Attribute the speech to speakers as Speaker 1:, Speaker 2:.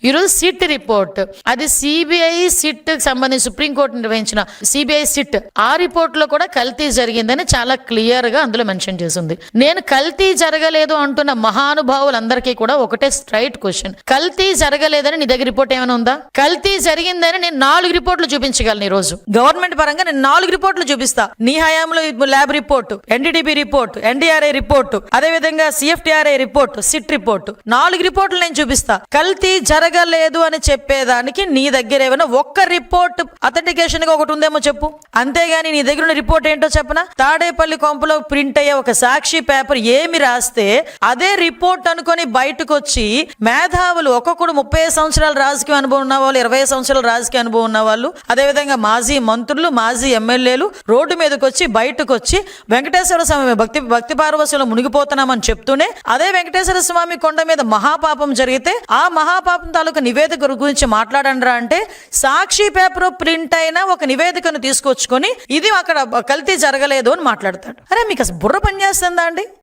Speaker 1: ఈరోజు SIT report, అది CBI SIT సంబంధించి సుప్రీంకోర్టు నిర్వహించిన సిబిఐ సిట్, ఆ రిపోర్ట్ లో కూడా కల్తీ జరిగిందని చాలా క్లియర్ గా అందులో మెన్షన్ చేసింది. నేను కల్తీ జరగలేదు అంటున్న మహానుభావులందరికీ కూడా ఒకటే స్ట్రైట్ క్వశ్చన్, కల్తీ జరగలేదని నీ దగ్గర రిపోర్ట్ ఏమైనా ఉందా? కల్తీ జరిగిందని నేను 4 రిపోర్ట్లు చూపించగలను. ఈ రోజు గవర్నమెంట్ పరంగా నేను 4 రిపోర్ట్లు చూపిస్తా. నీ హయాంలో lab report, NDDB report, NDRI report, అదేవిధంగా సిఎఫ్టిఆర్ఐ రిపోర్టు, సిట్ రిపోర్టు, 4 రిపోర్ట్లు నేను చూపిస్తా. కల్తీ జరగలేదు అని చెప్పేదానికి నీ దగ్గర ఏమైనా ఒక్క రిపోర్ట్ అథెంటికేషన్ గా ఒకటి ఉందేమో చెప్పు. అంతేగాని నీ దగ్గర ఉన్న రిపోర్ట్ ఏంటో చెప్పనా? తాడేపల్లి కొంపలో ప్రింట్ అయ్యే ఒక సాక్షి పేపర్ ఏమి రాస్తే అదే రిపోర్ట్ అనుకొని బయటకు వచ్చి మేధావులు, ఒక్కొక్కడు 30 సంవత్సరాల రాజకీయ అనుభవం ఉన్న వాళ్ళు, 20 సంవత్సరాల రాజకీయ అనుభవం ఉన్న వాళ్ళు, అదేవిధంగా మాజీ మంత్రులు, మాజీ ఎమ్మెల్యేలు రోడ్డు మీదకి వచ్చి బయటకు వచ్చి వెంకటేశ్వర స్వామి భక్తి పార్వశంలో మునిగిపోతున్నామని చెప్తూనే అదే వెంకటేశ్వర స్వామి కొండ మీద మహాపాపం జరిగితే ఆ మహాపాపం తాలూకు నివేదిక గురించి మాట్లాడండిరా అంటే సాక్షి పేపర్ ప్రింట్ అయిన ఒక నివేదికను తీసుకొచ్చుకొని ఇది అక్కడ కల్తీ జరగలేదు అని మాట్లాడతాడు. అరే మీకు అసలు బుర్ర పనిచేస్తుందా అండి?